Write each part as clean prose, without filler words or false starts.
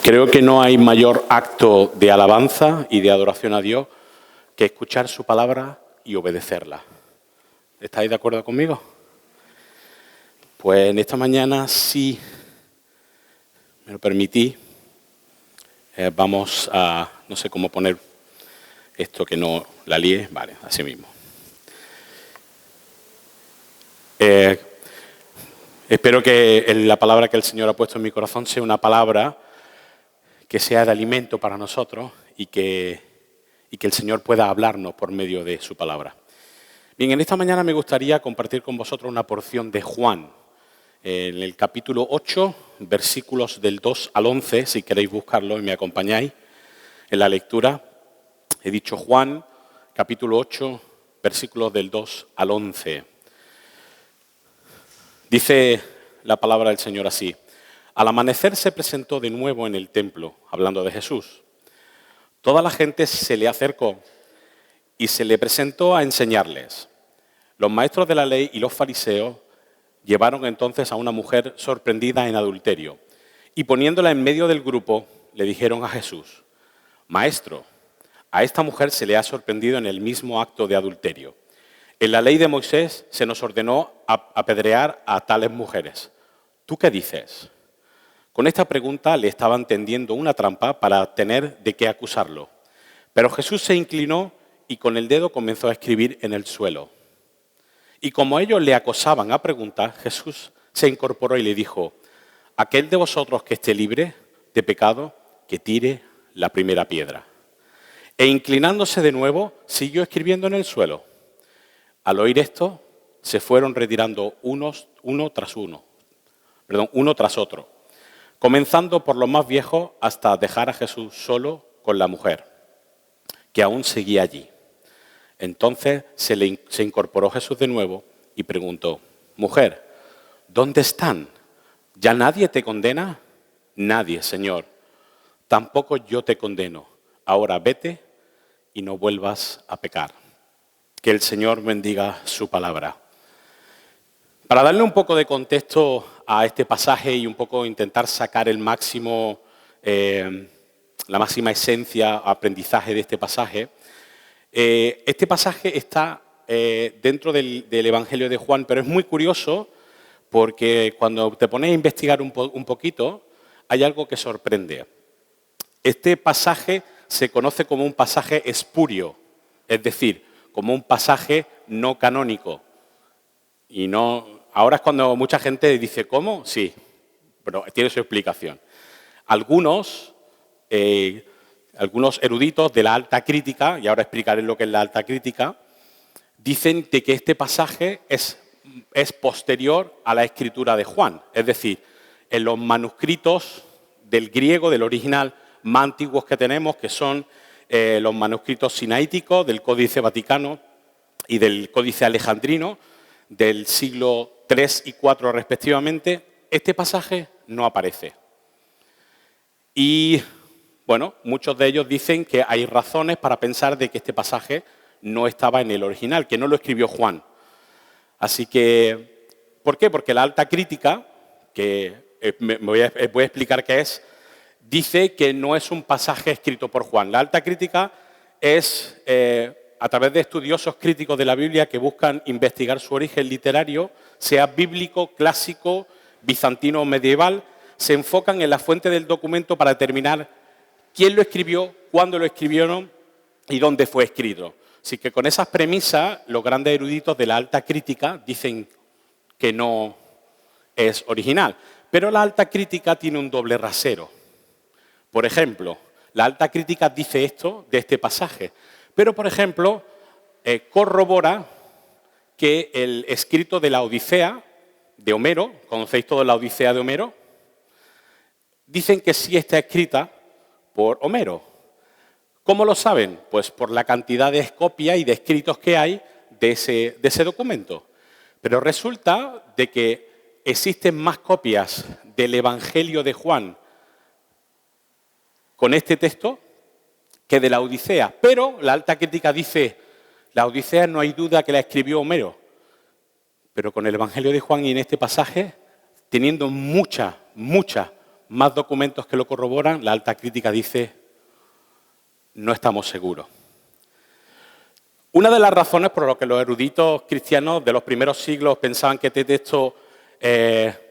Creo que no hay mayor acto de alabanza y de adoración a Dios que escuchar su palabra y obedecerla. ¿Estáis de acuerdo conmigo? Pues en esta mañana, si me lo permitís, vamos a, no sé cómo poner esto que no la líe, vale, así mismo. Espero que la palabra que el Señor ha puesto en mi corazón sea una palabra que sea de alimento para nosotros y que el Señor pueda hablarnos por medio de su palabra. Bien, en esta mañana me gustaría compartir con vosotros una porción de Juan, en el capítulo 8, versículos del 2 al 11, si queréis buscarlo y me acompañáis en la lectura. He dicho Juan, capítulo 8, versículos del 2 al 11. Dice la palabra del Señor así: al amanecer se presentó de nuevo en el templo, hablando de Jesús. Toda la gente se le acercó y se le presentó a enseñarles. Los maestros de la ley y los fariseos llevaron entonces a una mujer sorprendida en adulterio y poniéndola en medio del grupo le dijeron a Jesús: Maestro, a esta mujer se le ha sorprendido en el mismo acto de adulterio. En la ley de Moisés se nos ordenó apedrear a tales mujeres. ¿Tú qué dices? Con esta pregunta le estaban tendiendo una trampa para tener de qué acusarlo. Pero Jesús se inclinó y con el dedo comenzó a escribir en el suelo. Y como ellos le acosaban a preguntas, Jesús se incorporó y le dijo: aquel de vosotros que esté libre de pecado, que tire la primera piedra. E inclinándose de nuevo, siguió escribiendo en el suelo. Al oír esto, se fueron retirando uno tras otro, comenzando por los más viejos hasta dejar a Jesús solo con la mujer, que aún seguía allí. Entonces se incorporó Jesús de nuevo y preguntó: Mujer, ¿dónde están? ¿Ya nadie te condena? Nadie, Señor. Tampoco yo te condeno. Ahora vete y no vuelvas a pecar. Que el Señor bendiga su palabra. Para darle un poco de contexto a este pasaje y un poco intentar sacar el máximo, la máxima esencia, aprendizaje de este pasaje está dentro del Evangelio de Juan, pero es muy curioso porque cuando te pones a investigar un poquito, hay algo que sorprende. Este pasaje se conoce como un pasaje espurio, es decir, como un pasaje no canónico. Y ahora es cuando mucha gente dice, ¿cómo? Sí, pero tiene su explicación. Algunos eruditos de la alta crítica, y ahora explicaré lo que es la alta crítica, dicen que este pasaje es posterior a la escritura de Juan. Es decir, en los manuscritos del griego, del original más antiguos que tenemos, que son los manuscritos sinaíticos del Códice Vaticano y del Códice Alejandrino, del siglo III y IV respectivamente, este pasaje no aparece. Y bueno, muchos de ellos dicen que hay razones para pensar de que este pasaje no estaba en el original, que no lo escribió Juan. Así que, ¿por qué? Porque la alta crítica, que voy a explicar qué es, dice que no es un pasaje escrito por Juan. La alta crítica es, a través de estudiosos críticos de la Biblia que buscan investigar su origen literario, sea bíblico, clásico, bizantino o medieval, se enfocan en la fuente del documento para determinar quién lo escribió, cuándo lo escribieron y dónde fue escrito. Así que con esas premisas, los grandes eruditos de la alta crítica dicen que no es original. Pero la alta crítica tiene un doble rasero. Por ejemplo, la alta crítica dice esto de este pasaje, pero, por ejemplo, corrobora que el escrito de la Odisea de Homero, ¿conocéis toda la Odisea de Homero? Dicen que sí está escrita por Homero. ¿Cómo lo saben? Pues por la cantidad de copias y de escritos que hay de ese documento. Pero resulta de que existen más copias del Evangelio de Juan con este texto que de la Odisea. Pero la alta crítica dice, la Odisea no hay duda que la escribió Homero. Pero con el Evangelio de Juan y en este pasaje, teniendo mucha más documentos que lo corroboran, la alta crítica dice, no estamos seguros. Una de las razones por las que los eruditos cristianos de los primeros siglos pensaban que este texto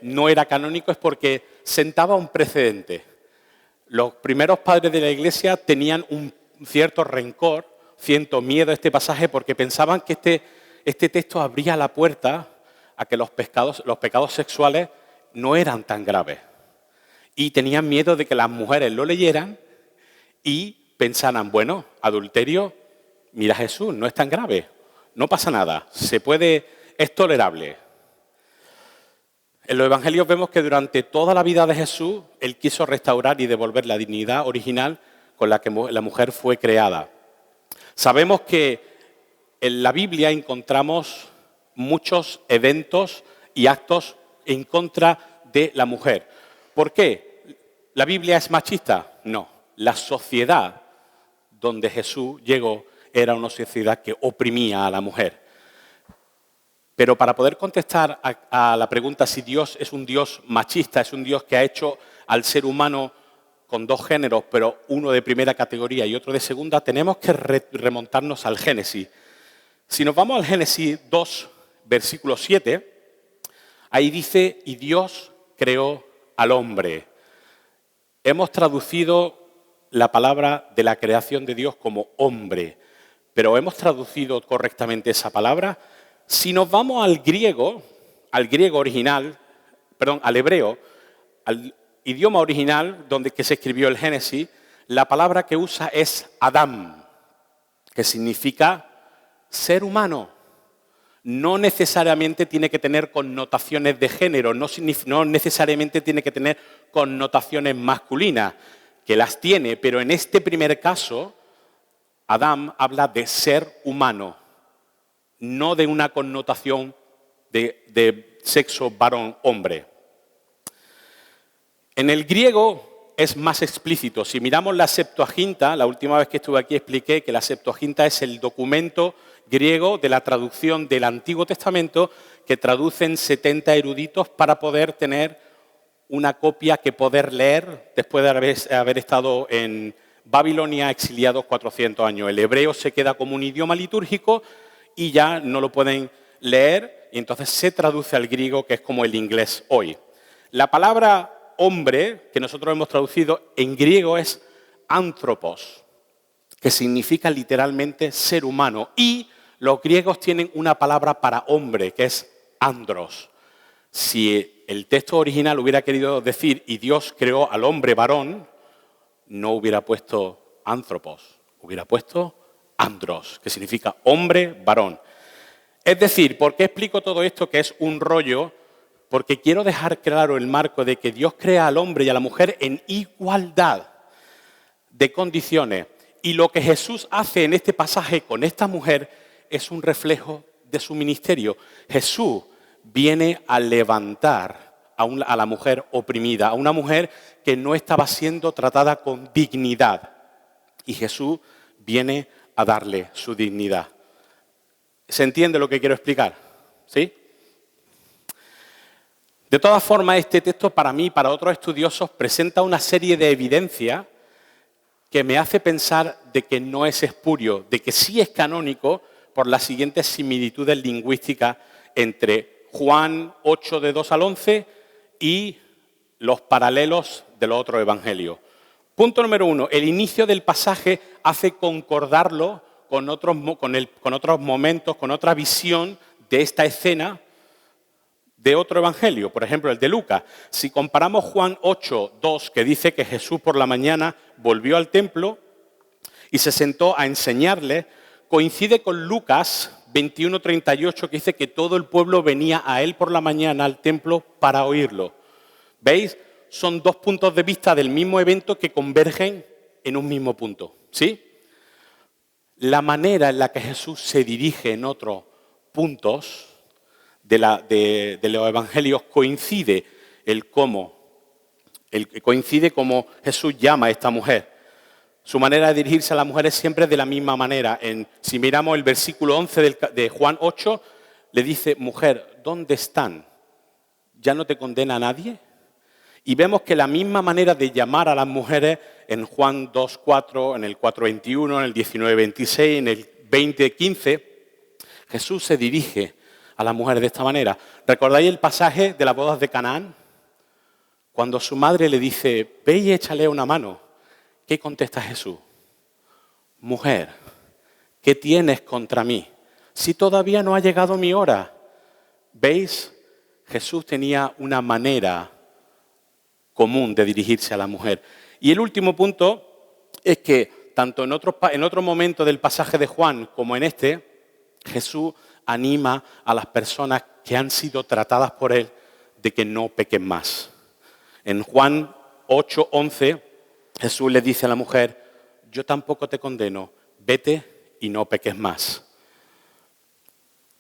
no era canónico es porque sentaba un precedente. Los primeros padres de la Iglesia tenían un cierto rencor, cierto miedo a este pasaje porque pensaban que este texto abría la puerta a que los pecados sexuales no eran tan graves. Y tenían miedo de que las mujeres lo leyeran y pensaran, bueno, adulterio, mira Jesús, no es tan grave, no pasa nada, es tolerable. En los evangelios vemos que durante toda la vida de Jesús, Él quiso restaurar y devolver la dignidad original con la que la mujer fue creada. Sabemos que en la Biblia encontramos muchos eventos y actos en contra de la mujer. ¿Por qué? ¿La Biblia es machista? No. La sociedad donde Jesús llegó era una sociedad que oprimía a la mujer. Pero para poder contestar a la pregunta si Dios es un Dios machista, es un Dios que ha hecho al ser humano con dos géneros, pero uno de primera categoría y otro de segunda, tenemos que remontarnos al Génesis. Si nos vamos al Génesis 2, versículo 7, ahí dice, y Dios creó al hombre. Hemos traducido la palabra de la creación de Dios como hombre, pero ¿hemos traducido correctamente esa palabra? Si nos vamos al griego original, al hebreo, al idioma original que se escribió el Génesis, la palabra que usa es Adam, que significa ser humano. No necesariamente tiene que tener connotaciones de género, no necesariamente tiene que tener connotaciones masculinas, que las tiene, pero en este primer caso, Adam habla de ser humano, no de una connotación de sexo varón-hombre. En el griego es más explícito. Si miramos la Septuaginta, la última vez que estuve aquí expliqué que la Septuaginta es el documento griego de la traducción del Antiguo Testamento que traducen 70 eruditos para poder tener una copia que poder leer después de haber estado en Babilonia exiliados 400 años. El hebreo se queda como un idioma litúrgico y ya no lo pueden leer y entonces se traduce al griego, que es como el inglés hoy. La palabra hombre, que nosotros hemos traducido en griego, es anthropos, que significa literalmente ser humano. Y los griegos tienen una palabra para hombre, que es andros. Si el texto original hubiera querido decir, y Dios creó al hombre varón, no hubiera puesto anthropos, hubiera puesto andros, que significa hombre varón. Es decir, ¿por qué explico todo esto que es un rollo? Porque quiero dejar claro el marco de que Dios crea al hombre y a la mujer en igualdad de condiciones. Y lo que Jesús hace en este pasaje con esta mujer es un reflejo de su ministerio. Jesús viene a levantar a la mujer oprimida, a una mujer que no estaba siendo tratada con dignidad. Y Jesús viene a darle su dignidad. ¿Se entiende lo que quiero explicar? ¿Sí? De todas formas, este texto para mí y para otros estudiosos presenta una serie de evidencias que me hace pensar de que no es espurio, de que sí es canónico por las siguientes similitudes lingüísticas entre Juan 8, de 2 al 11 y los paralelos de los otros evangelios. Punto número 1. El inicio del pasaje hace concordarlo con otros momentos, con otra visión de esta escena de otro evangelio, por ejemplo, el de Lucas. Si comparamos Juan 8, 2, que dice que Jesús por la mañana volvió al templo y se sentó a enseñarle, coincide con Lucas 21, 38, que dice que todo el pueblo venía a él por la mañana al templo para oírlo. ¿Veis? Son dos puntos de vista del mismo evento que convergen en un mismo punto, ¿sí? La manera en la que Jesús se dirige en otros puntos de los evangelios coincide coincide cómo Jesús llama a esta mujer. Su manera de dirigirse a la mujer es siempre de la misma manera. Si miramos el versículo 11 de Juan 8, le dice, mujer, ¿dónde están? ¿Ya no te condena a nadie? Y vemos que la misma manera de llamar a las mujeres en Juan 2:4, en el 4:21, en el 19:26, en el 20:15, Jesús se dirige a las mujeres de esta manera. ¿Recordáis el pasaje de las bodas de Canaán? Cuando su madre le dice, ve y échale una mano. ¿Qué contesta Jesús? Mujer, ¿qué tienes contra mí? Si todavía no ha llegado mi hora. ¿Veis? Jesús tenía una manera común de dirigirse a la mujer. Y el último punto es que tanto en otro momento del pasaje de Juan como en este, Jesús anima a las personas que han sido tratadas por él de que no pequen más. En Juan 8:11, Jesús le dice a la mujer, yo tampoco te condeno, vete y no peques más.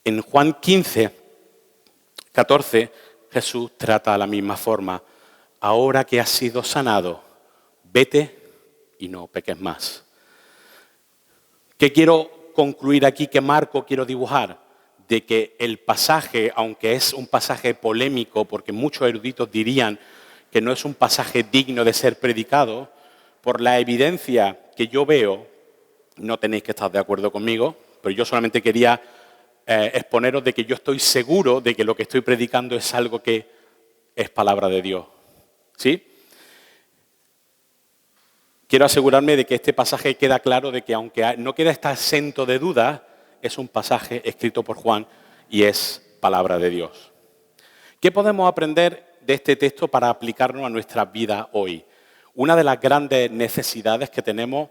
En Juan 15:14, Jesús trata de la misma forma. Ahora que has sido sanado, vete y no peques más. ¿Qué quiero concluir aquí? ¿Qué marco quiero dibujar? De que el pasaje, aunque es un pasaje polémico, porque muchos eruditos dirían que no es un pasaje digno de ser predicado, por la evidencia que yo veo, no tenéis que estar de acuerdo conmigo, pero yo solamente quería exponeros de que yo estoy seguro de que lo que estoy predicando es algo que es palabra de Dios. ¿Sí? Quiero asegurarme de que este pasaje queda claro de que aunque no queda está exento de dudas, es un pasaje escrito por Juan y es palabra de Dios. ¿Qué podemos aprender de este texto para aplicarnos a nuestra vida hoy? Una de las grandes necesidades que tenemos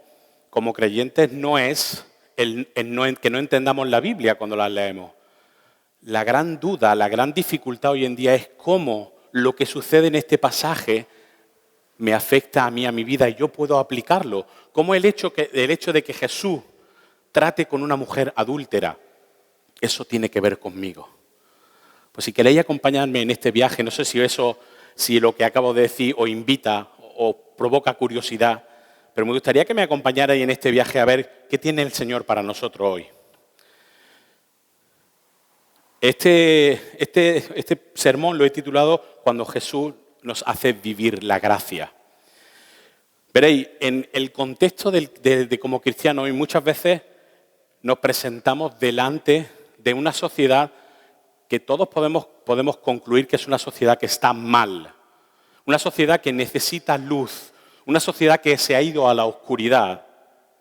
como creyentes no es que no entendamos la Biblia cuando la leemos. La gran duda, la gran dificultad hoy en día es cómo lo que sucede en este pasaje me afecta a mí, a mi vida, y yo puedo aplicarlo. Cómo el hecho de que Jesús trate con una mujer adúltera, eso tiene que ver conmigo. Pues si queréis acompañarme en este viaje, no sé si lo que acabo de decir os invita o provoca curiosidad, pero me gustaría que me acompañarais en este viaje a ver qué tiene el Señor para nosotros hoy. Este sermón lo he titulado Cuando Jesús nos hace vivir la gracia. Veréis, en el contexto de como cristianos hoy muchas veces nos presentamos delante de una sociedad que todos podemos concluir que es una sociedad que está mal, una sociedad que necesita luz, una sociedad que se ha ido a la oscuridad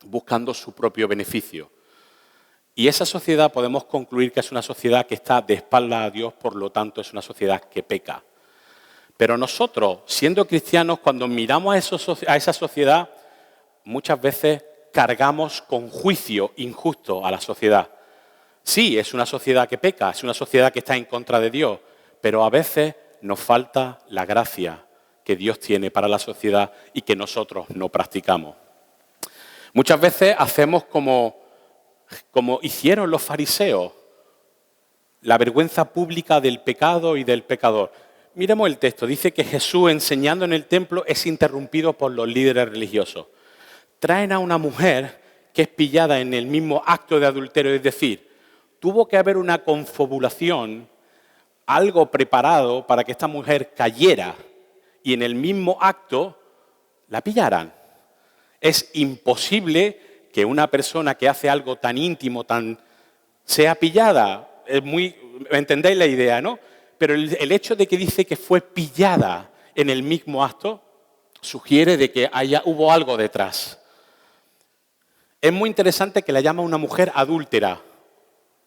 buscando su propio beneficio. Y esa sociedad podemos concluir que es una sociedad que está de espaldas a Dios, por lo tanto es una sociedad que peca. Pero nosotros, siendo cristianos, cuando miramos a esa sociedad, muchas veces cargamos con juicio injusto a la sociedad. Sí, es una sociedad que peca, es una sociedad que está en contra de Dios, pero a veces nos falta la gracia que Dios tiene para la sociedad y que nosotros no practicamos. Muchas veces hacemos como hicieron los fariseos, la vergüenza pública del pecado y del pecador. Miremos el texto, dice que Jesús enseñando en el templo es interrumpido por los líderes religiosos. Traen a una mujer que es pillada en el mismo acto de adulterio, es decir, tuvo que haber una confabulación, algo preparado para que esta mujer cayera y en el mismo acto la pillaran. Es imposible que una persona que hace algo tan íntimo, sea pillada. ¿Entendéis la idea, no? Pero el hecho de que dice que fue pillada en el mismo acto sugiere de que hubo algo detrás. Es muy interesante que la llama una mujer adúltera.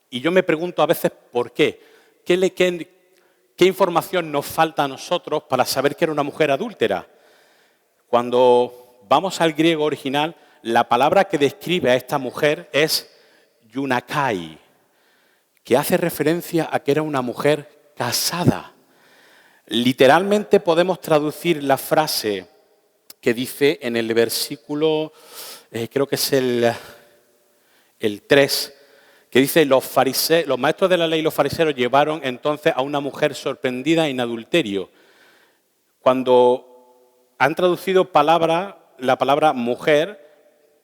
Y yo me pregunto a veces por qué. ¿Qué información nos falta a nosotros para saber que era una mujer adúltera? Cuando vamos al griego original, la palabra que describe a esta mujer es yunakai, que hace referencia a que era una mujer casada. Literalmente podemos traducir la frase que dice en el versículo, creo que es el 3, que dice, los maestros de la ley y los fariseos llevaron entonces a una mujer sorprendida en adulterio. Cuando han traducido la palabra mujer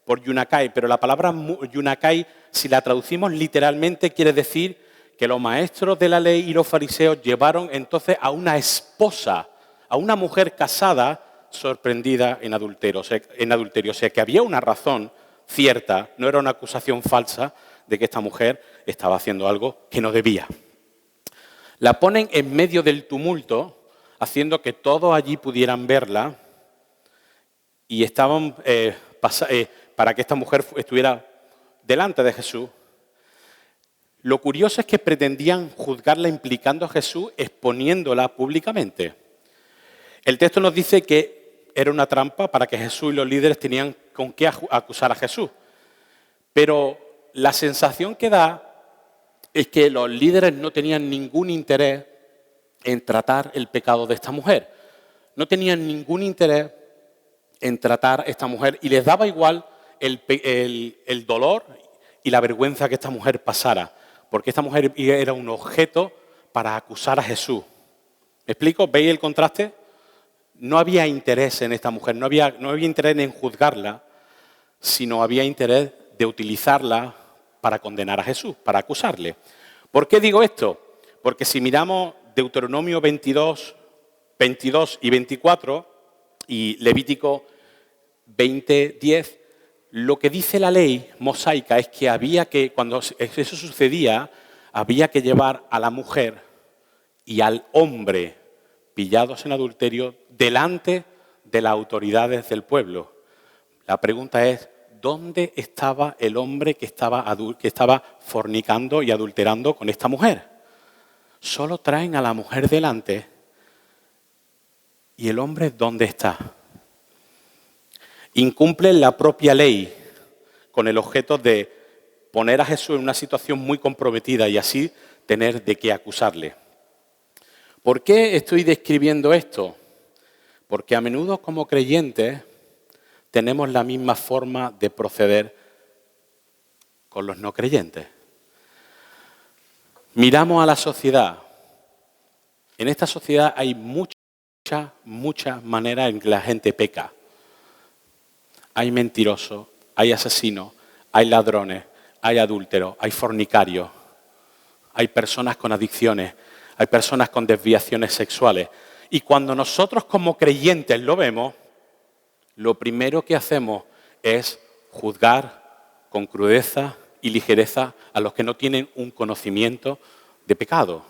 por yunakai, pero la palabra yunakai, si la traducimos literalmente, quiere decir que los maestros de la ley y los fariseos llevaron entonces a una esposa a una mujer casada sorprendida en adulterio. O sea, que había una razón cierta, no era una acusación falsa de que esta mujer estaba haciendo algo que no debía. La ponen en medio del tumulto, haciendo que todos allí pudieran verla, y estaban para que esta mujer estuviera delante de Jesús. Lo curioso es que pretendían juzgarla implicando a Jesús, exponiéndola públicamente. El texto nos dice que era una trampa para que Jesús y los líderes tenían con qué acusar a Jesús. Pero la sensación que da es que los líderes no tenían ningún interés en tratar el pecado de esta mujer. No tenían ningún interés en tratar a esta mujer y les daba igual el dolor y la vergüenza que esta mujer pasara, porque esta mujer era un objeto para acusar a Jesús. ¿Me explico? ¿Veis el contraste? No había interés en esta mujer, no había interés en juzgarla, sino había interés de utilizarla para condenar a Jesús, para acusarle. ¿Por qué digo esto? Porque si miramos Deuteronomio 22 y 24 y Levítico 20:10, lo que dice la ley mosaica es que cuando eso sucedía, había que llevar a la mujer y al hombre pillados en adulterio delante de las autoridades del pueblo. La pregunta es, ¿dónde estaba el hombre que estaba fornicando y adulterando con esta mujer? Solo traen a la mujer delante. ¿Y el hombre dónde está? Incumplen la propia ley con el objeto de poner a Jesús en una situación muy comprometida y así tener de qué acusarle. ¿Por qué estoy describiendo esto? Porque a menudo como creyentes tenemos la misma forma de proceder con los no creyentes. Miramos a la sociedad. En esta sociedad hay muchas maneras en que la gente peca. Hay mentirosos, hay asesinos, hay ladrones, hay adúlteros, hay fornicarios, hay personas con adicciones, hay personas con desviaciones sexuales. Y cuando nosotros como creyentes lo vemos, lo primero que hacemos es juzgar con crudeza y ligereza a los que no tienen un conocimiento de pecado.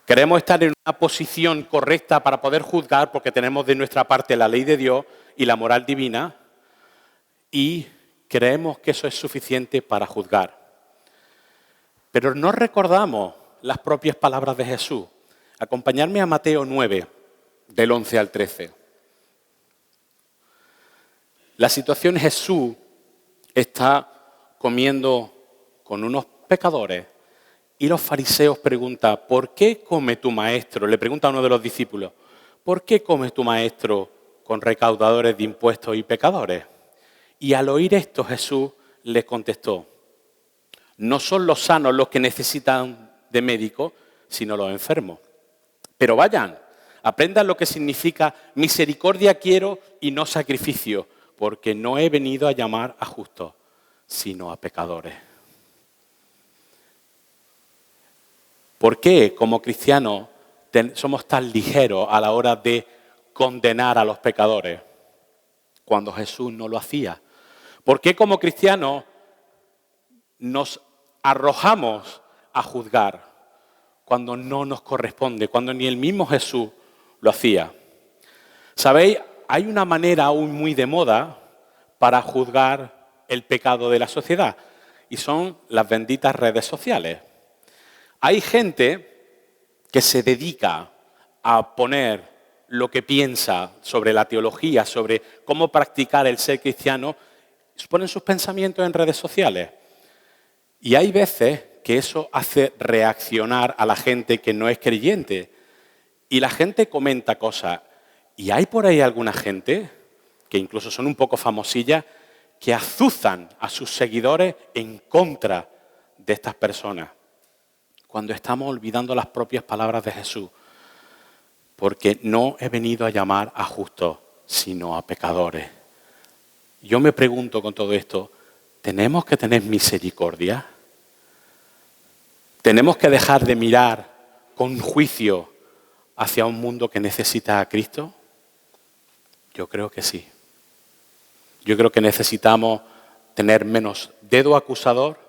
Queremos estar en una posición correcta para poder juzgar porque tenemos de nuestra parte la ley de Dios y la moral divina y creemos que eso es suficiente para juzgar. Pero no recordamos las propias palabras de Jesús. Acompañadme a Mateo 9, del 11 al 13. La situación es Jesús está comiendo con unos pecadores y los fariseos preguntan, ¿por qué come tu maestro? Le pregunta a uno de los discípulos, ¿por qué come tu maestro con recaudadores de impuestos y pecadores? Y al oír esto Jesús les contestó, no son los sanos los que necesitan de médico, sino los enfermos. Pero vayan, aprendan lo que significa misericordia quiero y no sacrificio, porque no he venido a llamar a justos, sino a pecadores. ¿Por qué como cristianos somos tan ligeros a la hora de condenar a los pecadores cuando Jesús no lo hacía? ¿Por qué como cristianos nos arrojamos a juzgar cuando no nos corresponde, cuando ni el mismo Jesús lo hacía? ¿Sabéis? Hay una manera aún muy de moda para juzgar el pecado de la sociedad y son las benditas redes sociales. Hay gente que se dedica a poner lo que piensa sobre la teología, sobre cómo practicar el ser cristiano, ponen sus pensamientos en redes sociales. Y hay veces que eso hace reaccionar a la gente que no es creyente. Y la gente comenta cosas. Y hay por ahí alguna gente, que incluso son un poco famosillas, que azuzan a sus seguidores en contra de estas personas. Cuando estamos olvidando las propias palabras de Jesús. Porque no he venido a llamar a justos, sino a pecadores. Yo me pregunto con todo esto, ¿tenemos que tener misericordia? ¿Tenemos que dejar de mirar con juicio hacia un mundo que necesita a Cristo? Yo creo que sí. Yo creo que necesitamos tener menos dedo acusador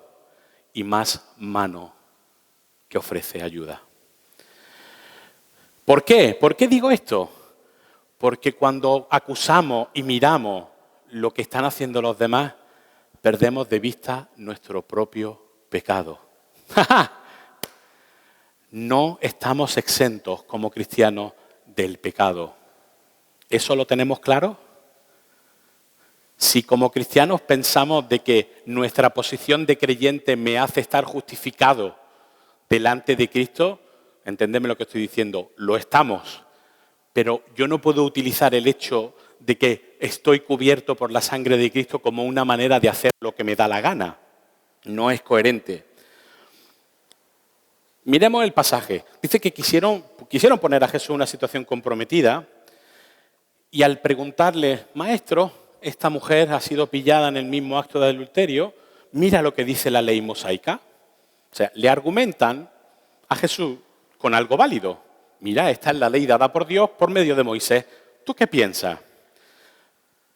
y más mano que ofrece ayuda. ¿Por qué? ¿Por qué digo esto? Porque cuando acusamos y miramos lo que están haciendo los demás, perdemos de vista nuestro propio pecado. No estamos exentos como cristianos del pecado. ¿Eso lo tenemos claro? Si como cristianos pensamos de que nuestra posición de creyente me hace estar justificado delante de Cristo, entendedme lo que estoy diciendo, lo estamos. Pero yo no puedo utilizar el hecho de que estoy cubierto por la sangre de Cristo como una manera de hacer lo que me da la gana. No es coherente. Miremos el pasaje. Dice que quisieron poner a Jesús en una situación comprometida y al preguntarle, maestro, esta mujer ha sido pillada en el mismo acto de adulterio, mira lo que dice la ley mosaica. O sea, le argumentan a Jesús con algo válido. Mira, esta es la ley dada por Dios por medio de Moisés. ¿Tú qué piensas?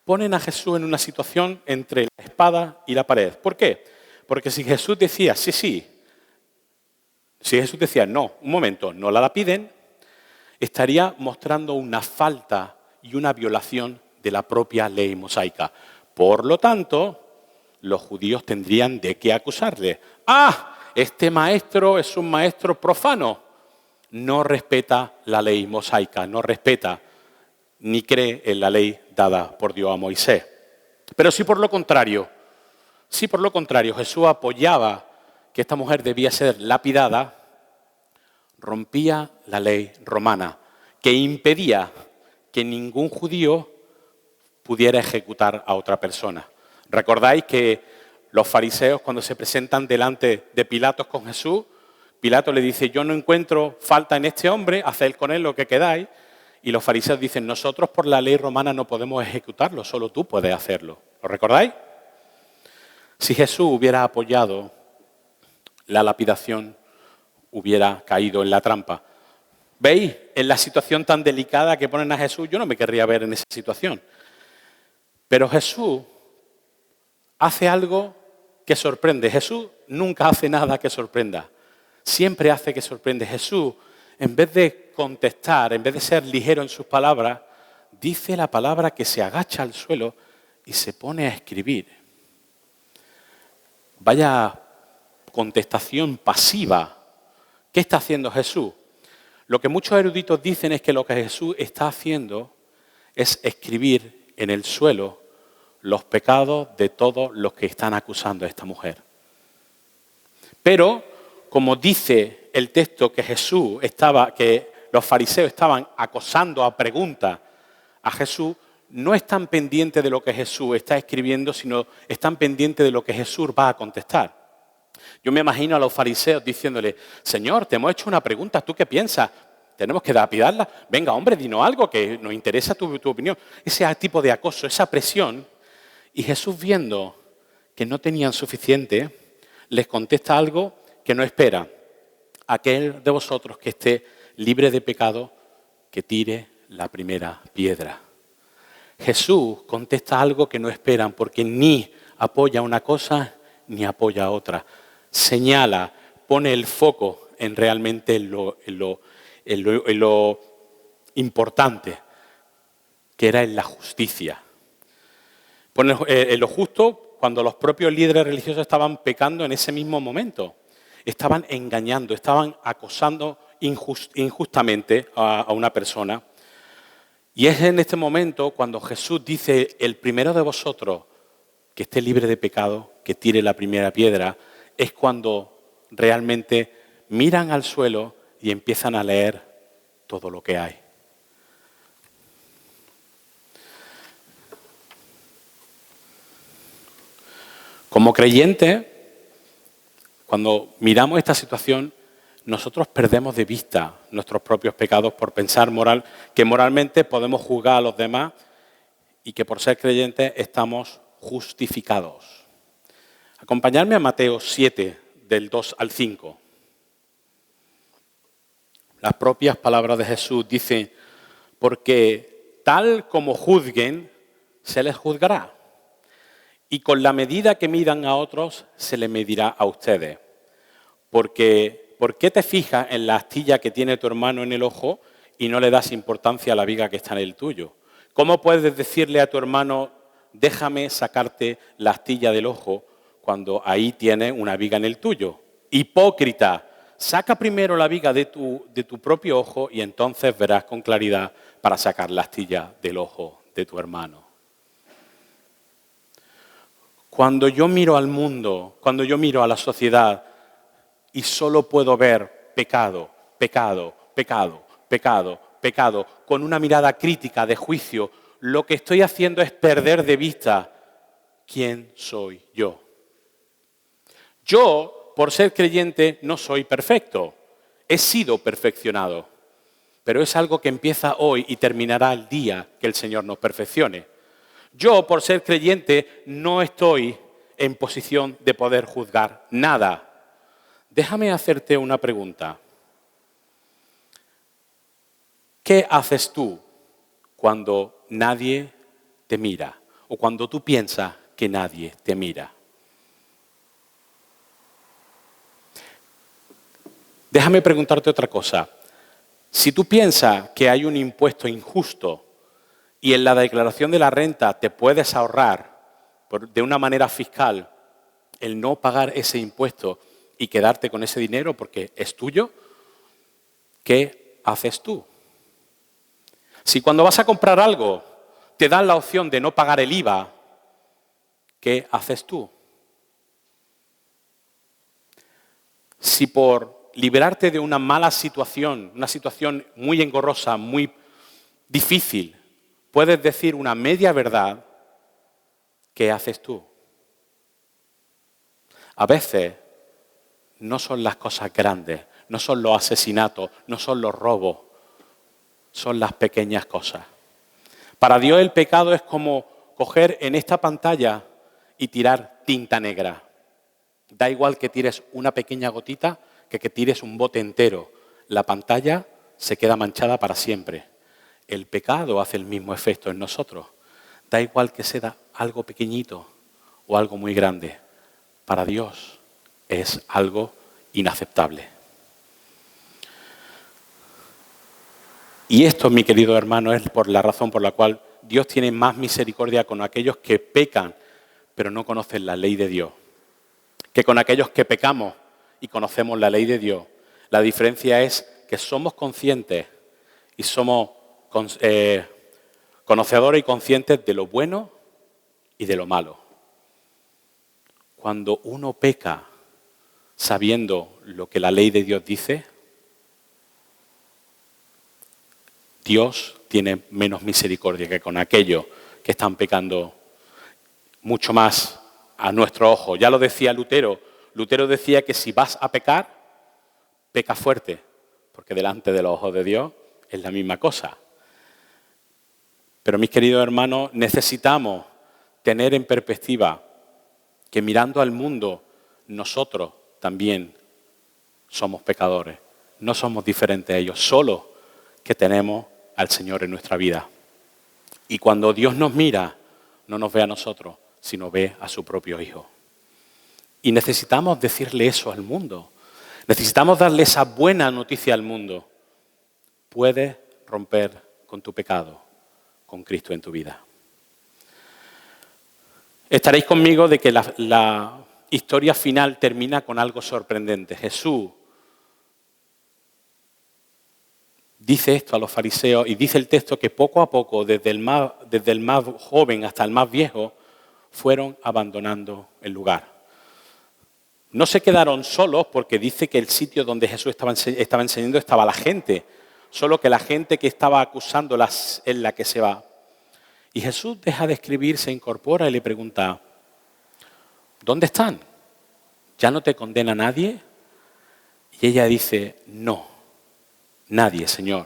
Ponen a Jesús en una situación entre la espada y la pared. ¿Por qué? Porque si Jesús decía, sí, si Jesús decía, no, un momento, no la piden, estaría mostrando una falta y una violación de la propia ley mosaica. Por lo tanto, los judíos tendrían de qué acusarle. Este maestro es un maestro profano. No respeta la ley mosaica, no respeta ni cree en la ley dada por Dios a Moisés. Pero si por lo contrario Jesús apoyaba que esta mujer debía ser lapidada, rompía la ley romana, que impedía que ningún judío pudiera ejecutar a otra persona. ¿Recordáis que los fariseos, cuando se presentan delante de Pilatos con Jesús, Pilato le dice, yo no encuentro falta en este hombre, haced con él lo que queráis? Y los fariseos dicen, nosotros por la ley romana no podemos ejecutarlo, solo tú puedes hacerlo. ¿Lo recordáis? Si Jesús hubiera apoyado la lapidación, hubiera caído en la trampa. ¿Veis? En la situación tan delicada que ponen a Jesús, yo no me querría ver en esa situación. Pero Jesús hace algo que sorprende. Jesús nunca hace nada que sorprenda. Siempre hace que sorprende. Jesús, en vez de contestar, en vez de ser ligero en sus palabras, dice la palabra que se agacha al suelo y se pone a escribir. Vaya contestación pasiva. ¿Qué está haciendo Jesús? Lo que muchos eruditos dicen es que lo que Jesús está haciendo es escribir en el suelo los pecados de todos los que están acusando a esta mujer. Pero, como dice el texto que los fariseos estaban acosando a preguntas a Jesús, no están pendientes de lo que Jesús está escribiendo, sino están pendientes de lo que Jesús va a contestar. Yo me imagino a los fariseos diciéndole, Señor, te hemos hecho una pregunta, ¿tú qué piensas? ¿Tenemos que lapidarla? Venga, hombre, dinos algo que nos interesa tu opinión. Ese tipo de acoso, esa presión. Y Jesús, viendo que no tenían suficiente, les contesta algo que no espera. Aquel de vosotros que esté libre de pecado, que tire la primera piedra. Jesús contesta algo que no esperan, porque ni apoya una cosa ni apoya otra. Señala, pone el foco en realmente lo importante, que era en la justicia. Pone en lo justo cuando los propios líderes religiosos estaban pecando en ese mismo momento. Estaban engañando, estaban acosando injustamente a una persona. Y es en este momento cuando Jesús dice, el primero de vosotros que esté libre de pecado, que tire la primera piedra, es cuando realmente miran al suelo y empiezan a leer todo lo que hay. Como creyentes, cuando miramos esta situación, nosotros perdemos de vista nuestros propios pecados por pensar que moralmente podemos juzgar a los demás y que por ser creyentes estamos justificados. Acompañadme a Mateo 7, del 2 al 5. Las propias palabras de Jesús dicen, porque tal como juzguen, se les juzgará. Y con la medida que midan a otros, se les medirá a ustedes. Porque, ¿por qué te fijas en la astilla que tiene tu hermano en el ojo y no le das importancia a la viga que está en el tuyo? ¿Cómo puedes decirle a tu hermano, déjame sacarte la astilla del ojo, cuando ahí tienes una viga en el tuyo? Hipócrita, saca primero la viga de tu propio ojo y entonces verás con claridad para sacar la astilla del ojo de tu hermano. Cuando yo miro al mundo, cuando yo miro a la sociedad y solo puedo ver pecado, pecado, pecado, pecado, pecado, con una mirada crítica de juicio, lo que estoy haciendo es perder de vista quién soy yo. Yo, por ser creyente, no soy perfecto. He sido perfeccionado, pero es algo que empieza hoy y terminará el día que el Señor nos perfeccione. Yo, por ser creyente, no estoy en posición de poder juzgar nada. Déjame hacerte una pregunta. ¿Qué haces tú cuando nadie te mira o cuando tú piensas que nadie te mira? Déjame preguntarte otra cosa. Si tú piensas que hay un impuesto injusto y en la declaración de la renta te puedes ahorrar de una manera fiscal el no pagar ese impuesto y quedarte con ese dinero porque es tuyo, ¿qué haces tú? Si cuando vas a comprar algo te dan la opción de no pagar el IVA, ¿qué haces tú? Si por liberarte de una mala situación, una situación muy engorrosa, muy difícil, puedes decir una media verdad, ¿qué haces tú? A veces no son las cosas grandes, no son los asesinatos, no son los robos, son las pequeñas cosas. Para Dios el pecado es como coger en esta pantalla y tirar tinta negra. Da igual que tires una pequeña gotita que tires un bote entero. La pantalla se queda manchada para siempre. El pecado hace el mismo efecto en nosotros. Da igual que sea algo pequeñito o algo muy grande. Para Dios es algo inaceptable. Y esto, mi querido hermano, es por la razón por la cual Dios tiene más misericordia con aquellos que pecan, pero no conocen la ley de Dios, que con aquellos que pecamos y conocemos la ley de Dios. La diferencia es que somos conscientes y somos conocedores y conscientes de lo bueno y de lo malo. Cuando uno peca sabiendo lo que la ley de Dios dice, Dios tiene menos misericordia que con aquellos que están pecando mucho más a nuestro ojo. Ya lo decía Lutero. Lutero decía que si vas a pecar, peca fuerte, porque delante de los ojos de Dios es la misma cosa. Pero mis queridos hermanos, necesitamos tener en perspectiva que mirando al mundo, nosotros también somos pecadores. No somos diferentes a ellos, solo que tenemos al Señor en nuestra vida. Y cuando Dios nos mira, no nos ve a nosotros, sino ve a su propio Hijo. Y necesitamos decirle eso al mundo. Necesitamos darle esa buena noticia al mundo. Puedes romper con tu pecado, con Cristo en tu vida. Estaréis conmigo de que la historia final termina con algo sorprendente. Jesús dice esto a los fariseos y dice el texto que poco a poco, desde el más joven hasta el más viejo, fueron abandonando el lugar. No se quedaron solos porque dice que el sitio donde Jesús estaba enseñando estaba la gente, solo que la gente que estaba acusándolas es la que se va. Y Jesús deja de escribir, se incorpora y le pregunta, ¿dónde están? ¿Ya no te condena nadie? Y ella dice, no, nadie, Señor.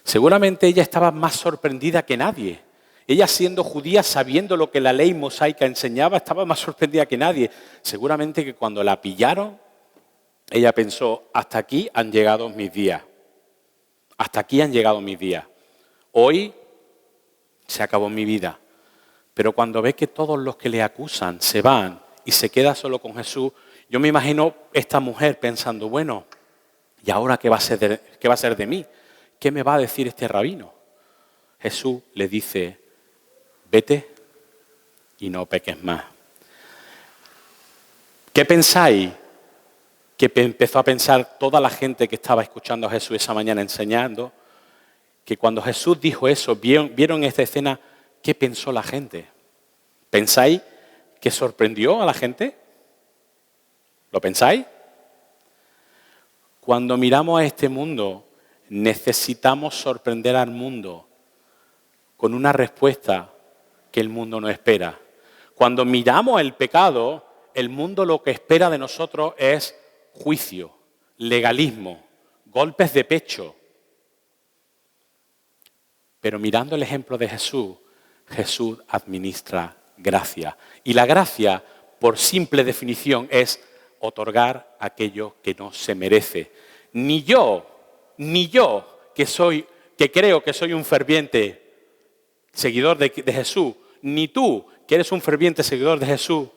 Seguramente ella estaba más sorprendida que nadie. Ella, siendo judía, sabiendo lo que la ley mosaica enseñaba, estaba más sorprendida que nadie. Seguramente que cuando la pillaron, ella pensó, hasta aquí han llegado mis días. Hasta aquí han llegado mis días. Hoy se acabó mi vida. Pero cuando ve que todos los que le acusan se van y se queda solo con Jesús, yo me imagino esta mujer pensando, bueno, ¿y ahora qué va a ser de mí? ¿Qué me va a decir este rabino? Jesús le dice, vete y no peques más. ¿Qué pensáis que empezó a pensar toda la gente que estaba escuchando a Jesús esa mañana enseñando? Que cuando Jesús dijo eso, vieron esta escena, ¿qué pensó la gente? ¿Pensáis que sorprendió a la gente? ¿Lo pensáis? Cuando miramos a este mundo, necesitamos sorprender al mundo con una respuesta que el mundo no espera. Cuando miramos el pecado, el mundo lo que espera de nosotros es juicio, legalismo, golpes de pecho. Pero mirando el ejemplo de Jesús, Jesús administra gracia. Y la gracia, por simple definición, es otorgar aquello que no se merece. Ni yo, que creo que soy un ferviente seguidor de Jesús, ni tú, que eres un ferviente seguidor de Jesús,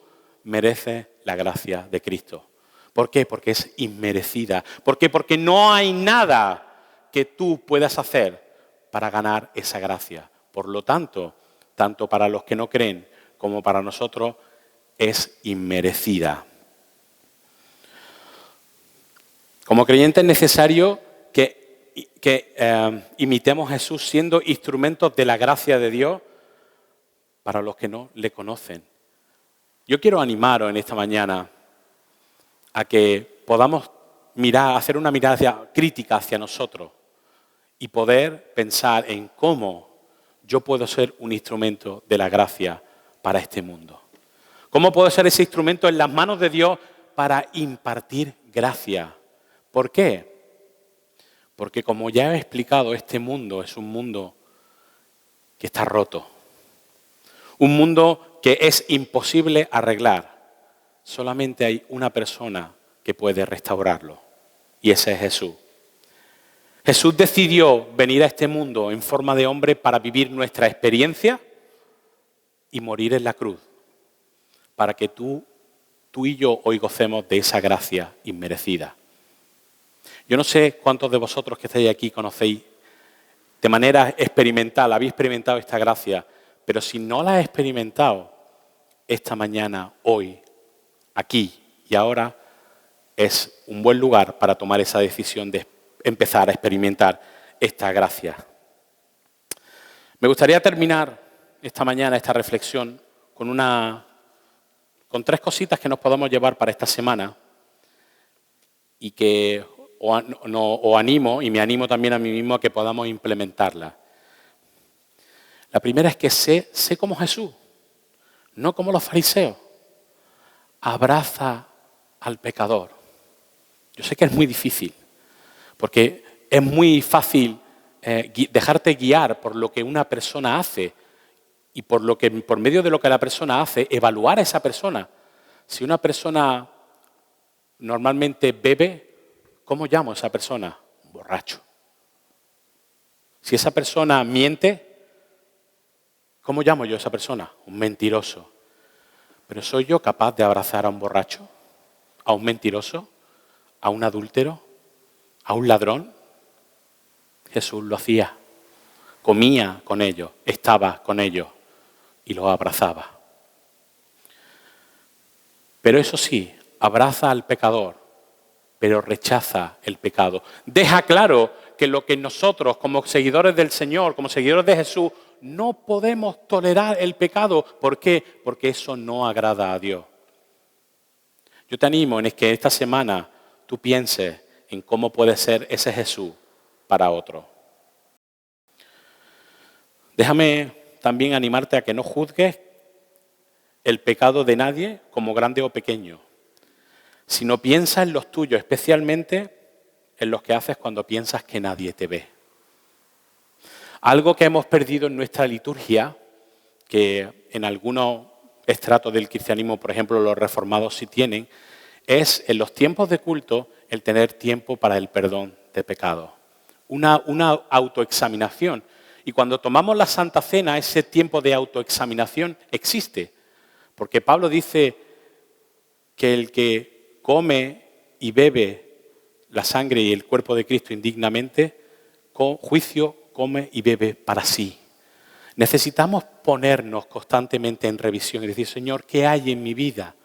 mereces la gracia de Cristo. ¿Por qué? Porque es inmerecida. ¿Por qué? Porque no hay nada que tú puedas hacer para ganar esa gracia. Por lo tanto, tanto para los que no creen como para nosotros, es inmerecida. Como creyentes es necesario que imitemos a Jesús siendo instrumentos de la gracia de Dios para los que no le conocen. Yo quiero animaros en esta mañana a que podamos hacer una mirada crítica hacia nosotros y poder pensar en cómo yo puedo ser un instrumento de la gracia para este mundo. ¿Cómo puedo ser ese instrumento en las manos de Dios para impartir gracia? ¿Por qué? Porque como ya he explicado, este mundo es un mundo que está roto. Un mundo que es imposible arreglar. Solamente hay una persona que puede restaurarlo. Y ese es Jesús. Jesús decidió venir a este mundo en forma de hombre para vivir nuestra experiencia y morir en la cruz. Para que tú y yo hoy gocemos de esa gracia inmerecida. Yo no sé cuántos de vosotros que estáis aquí conocéis de manera experimental, habéis experimentado esta gracia, pero si no la has experimentado, esta mañana, hoy, aquí y ahora, es un buen lugar para tomar esa decisión de empezar a experimentar esta gracia. Me gustaría terminar esta mañana, esta reflexión, con 3 cositas que nos podamos llevar para esta semana y que os animo, y me animo también a mí mismo a que podamos implementarla. La primera es que sé como Jesús, no como los fariseos. Abraza al pecador. Yo sé que es muy difícil, porque es muy fácil dejarte guiar por lo que una persona hace y por medio de lo que la persona hace, evaluar a esa persona. Si una persona normalmente bebe, ¿cómo llamo a esa persona? Un borracho. Si esa persona miente, ¿cómo llamo yo a esa persona? Un mentiroso. Pero ¿soy yo capaz de abrazar a un borracho? ¿A un mentiroso? ¿A un adúltero? ¿A un ladrón? Jesús lo hacía. Comía con ellos, estaba con ellos y los abrazaba. Pero eso sí, abraza al pecador, pero rechaza el pecado. Deja claro que lo que nosotros, como seguidores del Señor, como seguidores de Jesús, no podemos tolerar el pecado. ¿Por qué? Porque eso no agrada a Dios. Yo te animo en que esta semana tú pienses en cómo puede ser ese Jesús para otro. Déjame también animarte a que no juzgues el pecado de nadie como grande o pequeño, sino piensa en los tuyos, especialmente en los que haces cuando piensas que nadie te ve. Algo que hemos perdido en nuestra liturgia, que en algunos estratos del cristianismo, por ejemplo, los reformados sí tienen, es en los tiempos de culto el tener tiempo para el perdón de pecados. una autoexaminación. Y cuando tomamos la Santa Cena, ese tiempo de autoexaminación existe. Porque Pablo dice que el que come y bebe la sangre y el cuerpo de Cristo indignamente, con juicio come y bebe para sí. Necesitamos ponernos constantemente en revisión y decir, Señor, ¿qué hay en mi vida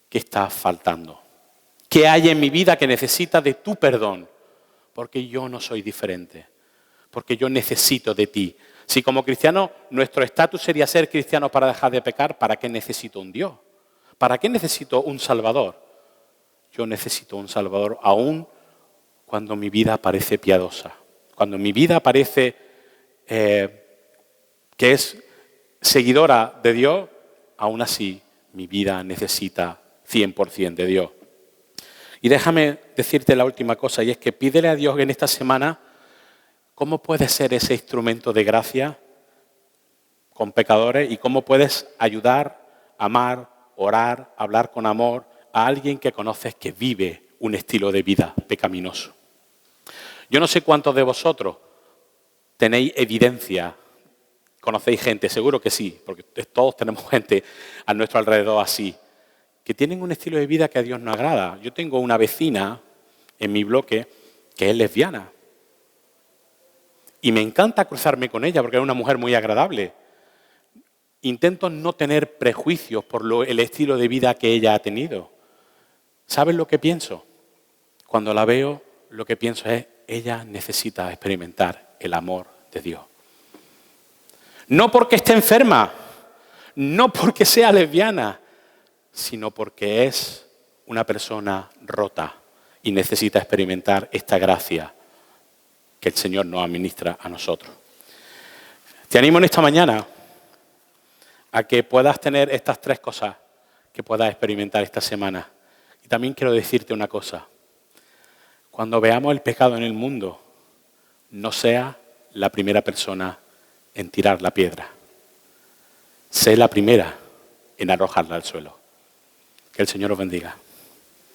que está faltando? ¿Qué hay en mi vida que necesita de tu perdón? Porque yo no soy diferente, porque yo necesito de ti. Si como cristiano nuestro estatus sería ser cristiano para dejar de pecar, ¿para qué necesito un Dios? ¿Para qué necesito un Salvador? Yo necesito un Salvador aún cuando mi vida parece piadosa, cuando mi vida parece que es seguidora de Dios, aún así mi vida necesita 100% de Dios. Y déjame decirte la última cosa, y es que pídele a Dios en esta semana cómo puedes ser ese instrumento de gracia con pecadores y cómo puedes ayudar, amar, orar, hablar con amor a alguien que conoces que vive un estilo de vida pecaminoso. Yo no sé cuántos de vosotros tenéis evidencia, conocéis gente, seguro que sí, porque todos tenemos gente a nuestro alrededor así, que tienen un estilo de vida que a Dios no agrada. Yo tengo una vecina en mi bloque que es lesbiana. Y me encanta cruzarme con ella porque es una mujer muy agradable. Intento no tener prejuicios por el estilo de vida que ella ha tenido. ¿Sabes lo que pienso? Cuando la veo, lo que pienso es, ella necesita experimentar el amor de Dios. No porque esté enferma, no porque sea lesbiana, sino porque es una persona rota y necesita experimentar esta gracia que el Señor nos administra a nosotros. Te animo en esta mañana a que puedas tener estas 3 cosas que puedas experimentar esta semana. Y también quiero decirte una cosa. Cuando veamos el pecado en el mundo, no sea la primera persona en tirar la piedra. Sé la primera en arrojarla al suelo. Que el Señor os bendiga.